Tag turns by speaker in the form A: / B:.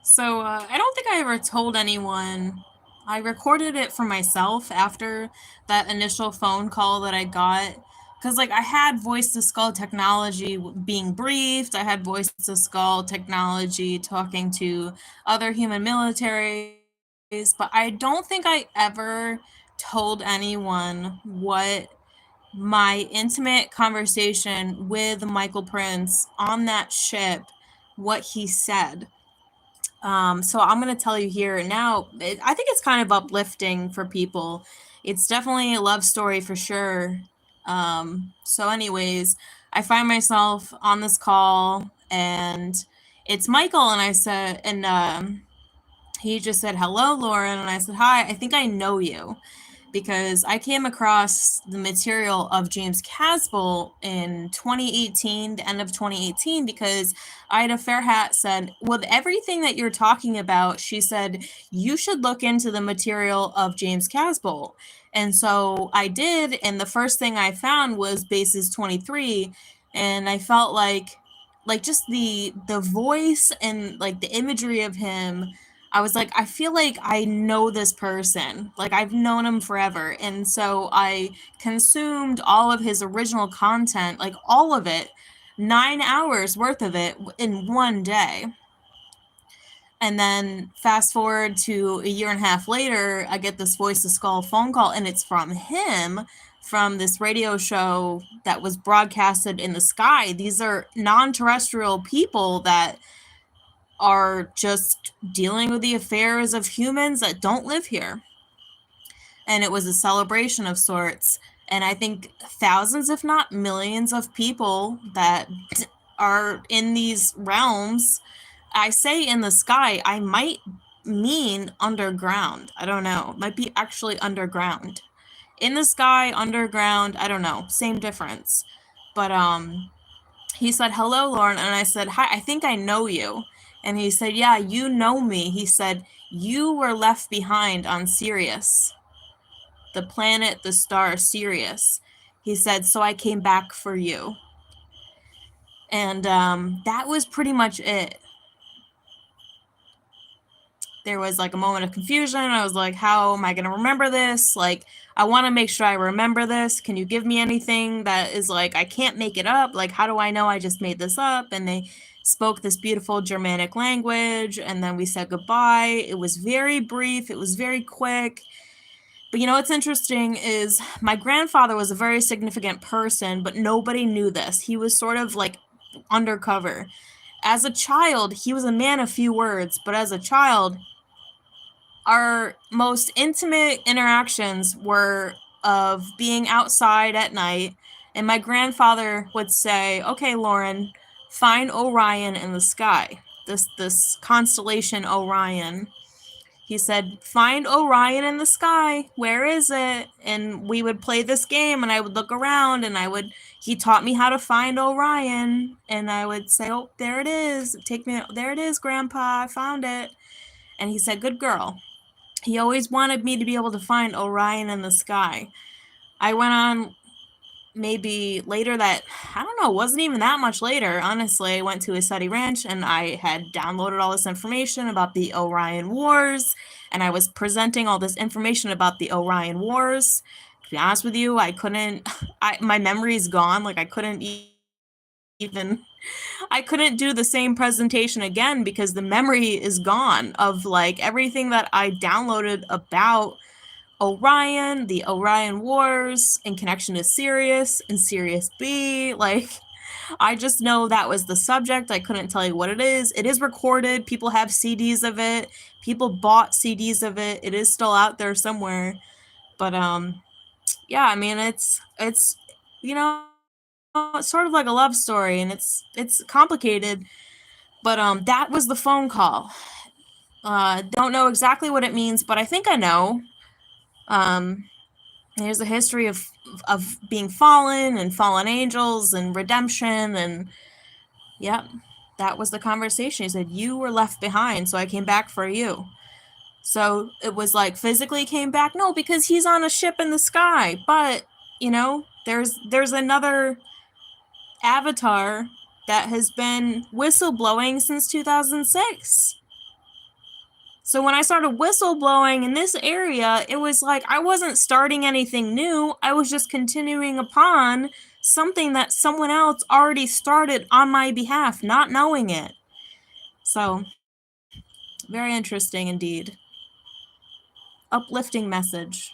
A: So I don't think I ever told anyone. I recorded it for myself after that initial phone call that I got. Because, like, I had voice to skull technology being briefed, I had voice to skull technology talking to other human militaries, but I don't think I ever told anyone what my intimate conversation with Michael Prince on that ship, what he said. So I'm going to tell you here now. I think it's kind of uplifting for people. It's definitely a love story for sure. So, anyways, I find myself on this call, and it's Michael, and I said, and he just said, "Hello, Lauren," and I said, "Hi. I think I know you." Because I came across the material of James Casbolt in 2018, the end of 2018, because Ida Fairhat said, with everything that you're talking about, she said, you should look into the material of James Casbolt. And so I did, and the first thing I found was Bases 23, and I felt like just the voice and like the imagery of him. I was like, I feel like I know this person. Like, I've known him forever. And so I consumed all of his original content, like all of it, 9 hours worth of it in one day. And then fast forward to a year and a half later, I get this Voice of Skull phone call, and it's from him, from this radio show that was broadcasted in the sky. These are non terrestrial people that are just dealing with the affairs of humans that don't live here. And it was a celebration of sorts. And I think thousands, if not millions, of people that are in these realms. I say in the sky, I might mean underground. I don't know. It might be actually underground. In the sky, underground, I don't know. Same difference. But he said, "Hello, Lauren." And I said, "Hi, I think I know you." And he said, "Yeah, you know me." He said, "You were left behind on Sirius, the planet, the star Sirius." He said, "So I came back for you." And that was pretty much it. There was like a moment of confusion. I was like, how am I going to remember this? Like, I want to make sure I remember this. Can you give me anything that is like, I can't make it up? Like, how do I know I just made this up? And they spoke this beautiful Germanic language. And then we said goodbye. It was very brief, it was very quick. But you know what's interesting is my grandfather was a very significant person, but nobody knew this. He was sort of like undercover. As a child, he was a man of few words, but as a child, our most intimate interactions were of being outside at night, and my grandfather would say, "Okay, Lauren, find Orion in the sky. This constellation Orion." He said, "Find Orion in the sky. Where is it?" And we would play this game, and I would look around, and he taught me how to find Orion, and I would say, "Oh, there it is. Take me, there it is, Grandpa. I found it." And he said, "Good girl." He always wanted me to be able to find Orion in the sky. I went on maybe later that, I don't know, wasn't even that much later, honestly. I went to a SETI ranch, and I had downloaded all this information about the Orion Wars, and I was presenting all this information about the Orion Wars. To be honest with you, I couldn't, my memory's gone. Like, even I couldn't do the same presentation again because the memory is gone of like everything that I downloaded about Orion, the Orion Wars, in connection to Sirius and Sirius B. Like, I just know that was the subject. I couldn't tell you what it is. It is recorded. People have CDs of it. People bought CDs of it. It is still out there somewhere. But yeah, I mean, it's you know, it's sort of like a love story, and it's complicated. But that was the phone call. Don't know exactly what it means, but I think I know. Um, there's a history of being fallen and fallen angels and redemption, and yep, that was the conversation. He said, "You were left behind, so I came back for you." So it was like physically came back, no, because he's on a ship in the sky. But you know, there's another avatar that has been whistleblowing since 2006. So when I started whistleblowing in this area, it was like I wasn't starting anything new. I was just continuing upon something that someone else already started on my behalf, not knowing it. So, very interesting indeed. Uplifting message.